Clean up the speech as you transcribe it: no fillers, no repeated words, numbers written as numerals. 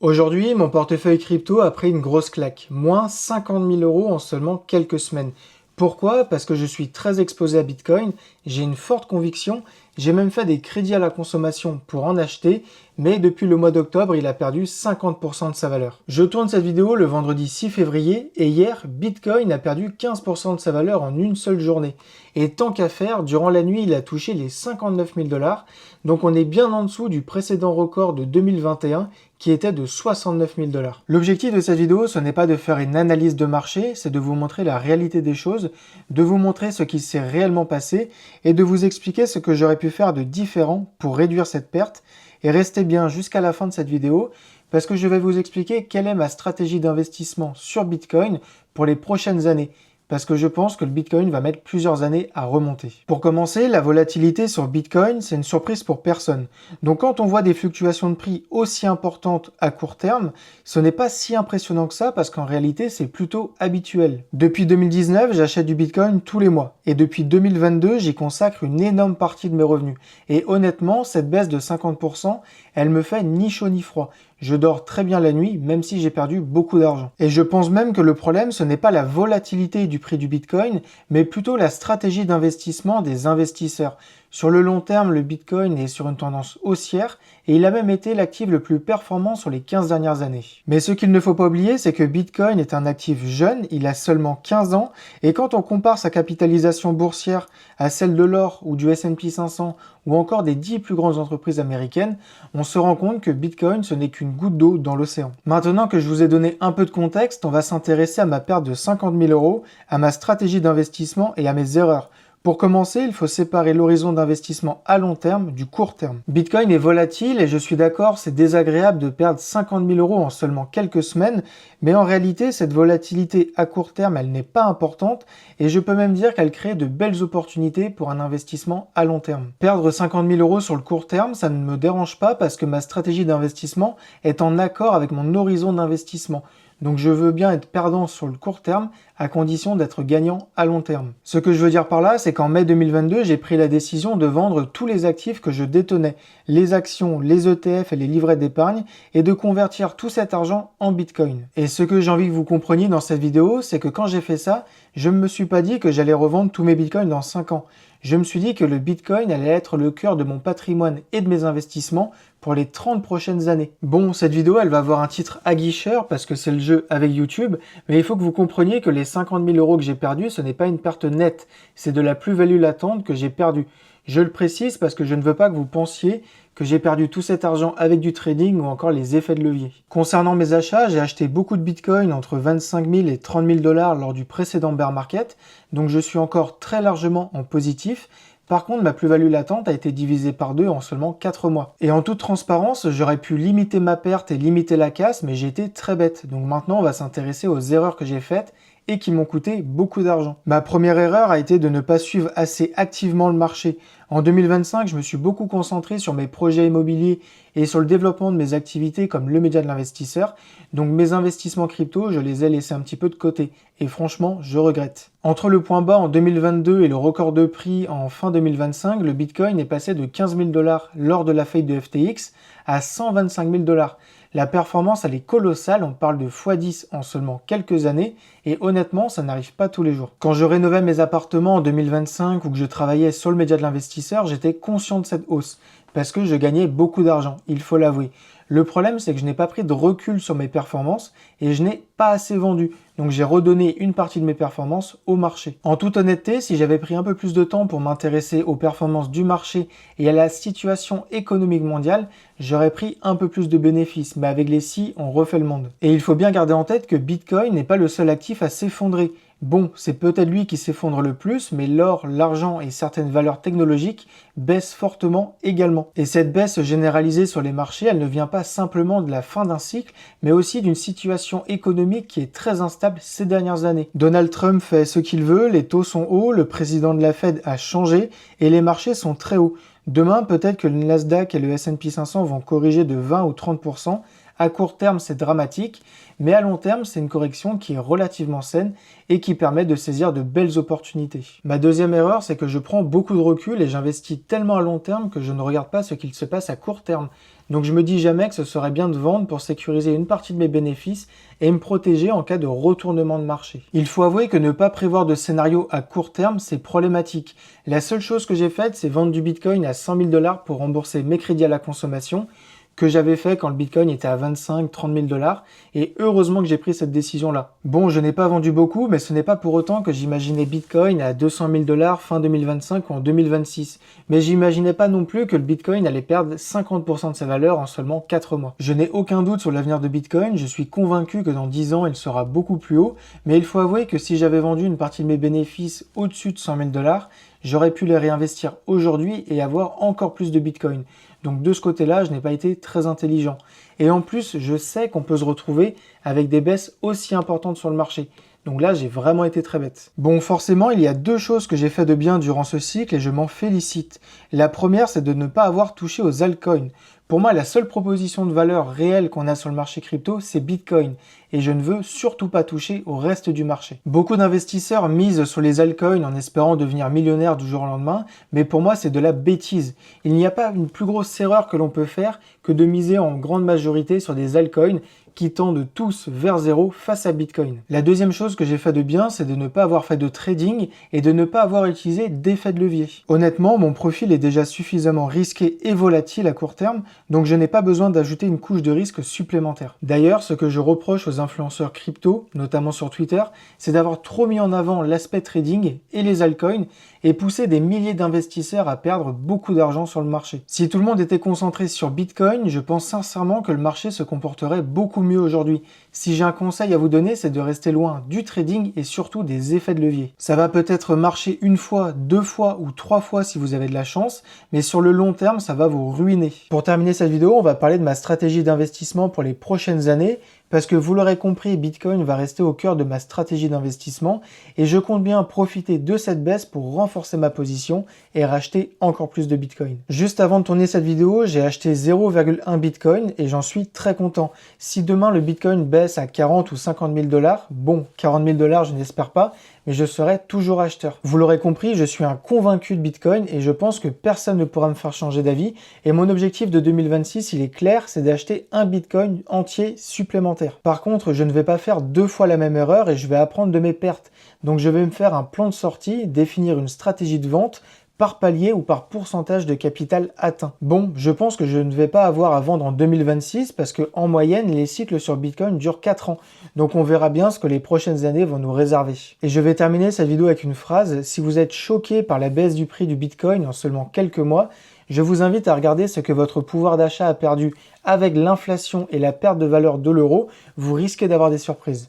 Aujourd'hui, mon portefeuille crypto a pris une grosse claque, moins 50 000 euros en seulement quelques semaines. Pourquoi? Parce que je suis très exposé à Bitcoin, j'ai une forte conviction, j'ai même fait des crédits à la consommation pour en acheter, mais depuis le mois d'octobre, il a perdu 50% de sa valeur. Je tourne cette vidéo le vendredi 6 février et hier, Bitcoin a perdu 15% de sa valeur en une seule journée. Et tant qu'à faire, durant la nuit, il a touché les 59 000 $, donc on est bien en dessous du précédent record de 2021 qui était de 69 000 $. L'objectif de cette vidéo, ce n'est pas de faire une analyse de marché, c'est de vous montrer la réalité des choses, de vous montrer ce qui s'est réellement passé et de vous expliquer ce que j'aurais pu faire de différent pour réduire cette perte. Et restez bien jusqu'à la fin de cette vidéo parce que je vais vous expliquer quelle est ma stratégie d'investissement sur Bitcoin pour les prochaines années. Parce que je pense que le Bitcoin va mettre plusieurs années à remonter. Pour commencer, la volatilité sur Bitcoin, c'est une surprise pour personne. Donc quand on voit des fluctuations de prix aussi importantes à court terme, ce n'est pas si impressionnant que ça parce qu'en réalité, c'est plutôt habituel. Depuis 2019, j'achète du Bitcoin tous les mois. Et depuis 2022, j'y consacre une énorme partie de mes revenus. Et honnêtement, cette baisse de 50%, elle me fait ni chaud ni froid. Je dors très bien la nuit, même si j'ai perdu beaucoup d'argent. Et je pense même que le problème, ce n'est pas la volatilité du prix du Bitcoin, mais plutôt la stratégie d'investissement des investisseurs. Sur le long terme, le Bitcoin est sur une tendance haussière et il a même été l'actif le plus performant sur les 15 dernières années. Mais ce qu'il ne faut pas oublier, c'est que Bitcoin est un actif jeune, il a seulement 15 ans et quand on compare sa capitalisation boursière à celle de l'or ou du S&P 500 ou encore des 10 plus grandes entreprises américaines, on se rend compte que Bitcoin ce n'est qu'une goutte d'eau dans l'océan. Maintenant que je vous ai donné un peu de contexte, on va s'intéresser à ma perte de 50 000 euros, à ma stratégie d'investissement et à mes erreurs. Pour commencer, il faut séparer l'horizon d'investissement à long terme du court terme. Bitcoin est volatile et je suis d'accord, c'est désagréable de perdre 50 000 euros en seulement quelques semaines, mais en réalité, cette volatilité à court terme, elle n'est pas importante et je peux même dire qu'elle crée de belles opportunités pour un investissement à long terme. Perdre 50 000 euros sur le court terme, ça ne me dérange pas parce que ma stratégie d'investissement est en accord avec mon horizon d'investissement. Donc je veux bien être perdant sur le court terme à condition d'être gagnant à long terme. Ce que je veux dire par là, c'est qu'en mai 2022, j'ai pris la décision de vendre tous les actifs que je détenais, les actions, les ETF et les livrets d'épargne, et de convertir tout cet argent en Bitcoin. Et ce que j'ai envie que vous compreniez dans cette vidéo, c'est que quand j'ai fait ça, je ne me suis pas dit que j'allais revendre tous mes Bitcoins dans 5 ans. Je me suis dit que le Bitcoin allait être le cœur de mon patrimoine et de mes investissements pour les 30 prochaines années. Bon, cette vidéo, elle va avoir un titre aguicheur parce que c'est le jeu avec YouTube, mais il faut que vous compreniez que les 50 000 euros que j'ai perdus, ce n'est pas une perte nette, c'est de la plus-value latente que j'ai perdue. Je le précise parce que je ne veux pas que vous pensiez que j'ai perdu tout cet argent avec du trading ou encore les effets de levier. Concernant mes achats, j'ai acheté beaucoup de Bitcoin entre 25 000 et 30 000 $ lors du précédent bear market, donc je suis encore très largement en positif. Par contre, ma plus-value latente a été divisée par 2 en seulement 4 mois. Et en toute transparence, j'aurais pu limiter ma perte et limiter la casse, mais j'ai été très bête. Donc maintenant, on va s'intéresser aux erreurs que j'ai faites et qui m'ont coûté beaucoup d'argent. Ma première erreur a été de ne pas suivre assez activement le marché. En 2025, je me suis beaucoup concentré sur mes projets immobiliers et sur le développement de mes activités comme le média de l'investisseur. Donc mes investissements crypto, je les ai laissés un petit peu de côté. Et franchement, je regrette. Entre le point bas en 2022 et le record de prix en fin 2025, le Bitcoin est passé de 15 000 $ lors de la faillite de FTX à 125 000 $. La performance, elle est colossale, on parle de x10 en seulement quelques années, et honnêtement, ça n'arrive pas tous les jours. Quand je rénovais mes appartements en 2025 ou que je travaillais sur le média de l'investisseur, j'étais conscient de cette hausse, parce que je gagnais beaucoup d'argent, il faut l'avouer. Le problème, c'est que je n'ai pas pris de recul sur mes performances et je n'ai pas assez vendu. Donc j'ai redonné une partie de mes performances au marché. En toute honnêteté, si j'avais pris un peu plus de temps pour m'intéresser aux performances du marché et à la situation économique mondiale, j'aurais pris un peu plus de bénéfices. Mais avec les si, on refait le monde. Et il faut bien garder en tête que Bitcoin n'est pas le seul actif à s'effondrer. Bon, c'est peut-être lui qui s'effondre le plus, mais l'or, l'argent et certaines valeurs technologiques baissent fortement également. Et cette baisse généralisée sur les marchés, elle ne vient pas simplement de la fin d'un cycle, mais aussi d'une situation économique qui est très instable ces dernières années. Donald Trump fait ce qu'il veut, les taux sont hauts, le président de la Fed a changé et les marchés sont très hauts. Demain, peut-être que le Nasdaq et le S&P 500 vont corriger de 20 ou 30%. À court terme, c'est dramatique, mais à long terme, c'est une correction qui est relativement saine et qui permet de saisir de belles opportunités. Ma deuxième erreur, c'est que je prends beaucoup de recul et j'investis tellement à long terme que je ne regarde pas ce qu'il se passe à court terme. Donc je me dis jamais que ce serait bien de vendre pour sécuriser une partie de mes bénéfices et me protéger en cas de retournement de marché. Il faut avouer que ne pas prévoir de scénario à court terme, c'est problématique. La seule chose que j'ai faite, c'est vendre du Bitcoin à 100 000 $ pour rembourser mes crédits à la consommation, que j'avais fait quand le Bitcoin était à 25-30 000 $, et heureusement que j'ai pris cette décision-là. Bon, je n'ai pas vendu beaucoup, mais ce n'est pas pour autant que j'imaginais Bitcoin à 200 000 $ fin 2025 ou en 2026. Mais j'imaginais pas non plus que le Bitcoin allait perdre 50% de sa valeur en seulement 4 mois. Je n'ai aucun doute sur l'avenir de Bitcoin, je suis convaincu que dans 10 ans, il sera beaucoup plus haut, mais il faut avouer que si j'avais vendu une partie de mes bénéfices au-dessus de 100 000 $, j'aurais pu les réinvestir aujourd'hui et avoir encore plus de Bitcoin. Donc de ce côté-là, je n'ai pas été très intelligent. Et en plus, je sais qu'on peut se retrouver avec des baisses aussi importantes sur le marché. Donc là, j'ai vraiment été très bête. Bon, forcément, il y a deux choses que j'ai fait de bien durant ce cycle et je m'en félicite. La première, c'est de ne pas avoir touché aux altcoins. Pour moi, la seule proposition de valeur réelle qu'on a sur le marché crypto, c'est Bitcoin. Et je ne veux surtout pas toucher au reste du marché. Beaucoup d'investisseurs misent sur les altcoins en espérant devenir millionnaire du jour au lendemain, mais pour moi, c'est de la bêtise. Il n'y a pas une plus grosse erreur que l'on peut faire que de miser en grande majorité sur des altcoins qui tendent tous vers zéro face à Bitcoin. La deuxième chose que j'ai fait de bien, c'est de ne pas avoir fait de trading et de ne pas avoir utilisé d'effet de levier. Honnêtement, mon profil est déjà suffisamment risqué et volatile à court terme, donc je n'ai pas besoin d'ajouter une couche de risque supplémentaire. D'ailleurs, ce que je reproche aux influenceurs crypto, notamment sur Twitter, c'est d'avoir trop mis en avant l'aspect trading et les altcoins et pousser des milliers d'investisseurs à perdre beaucoup d'argent sur le marché. Si tout le monde était concentré sur Bitcoin, je pense sincèrement que le marché se comporterait beaucoup mieux aujourd'hui. Si j'ai un conseil à vous donner, c'est de rester loin du trading et surtout des effets de levier. Ça va peut-être marcher une fois, deux fois ou trois fois si vous avez de la chance, mais sur le long terme, ça va vous ruiner. Pour terminer cette vidéo, on va parler de ma stratégie d'investissement pour les prochaines années, parce que vous l'aurez compris, Bitcoin va rester au cœur de ma stratégie d'investissement et je compte bien profiter de cette baisse pour renforcer ma position et racheter encore plus de Bitcoin. Juste avant de tourner cette vidéo, j'ai acheté 0,1 Bitcoin et j'en suis très content. Si demain le Bitcoin baisse à 40 ou 50 000 $, bon, 40 000 $, je n'espère pas, mais je serai toujours acheteur. Vous l'aurez compris, je suis un convaincu de Bitcoin et je pense que personne ne pourra me faire changer d'avis. Et mon objectif de 2026, il est clair, c'est d'acheter un Bitcoin entier supplémentaire. Par contre, je ne vais pas faire deux fois la même erreur et je vais apprendre de mes pertes. Donc je vais me faire un plan de sortie, définir une stratégie de vente, par palier ou par pourcentage de capital atteint. Bon, je pense que je ne vais pas avoir à vendre en 2026 parce que en moyenne, les cycles sur Bitcoin durent 4 ans. Donc on verra bien ce que les prochaines années vont nous réserver. Et je vais terminer cette vidéo avec une phrase. Si vous êtes choqué par la baisse du prix du Bitcoin en seulement quelques mois, je vous invite à regarder ce que votre pouvoir d'achat a perdu avec l'inflation et la perte de valeur de l'euro. Vous risquez d'avoir des surprises.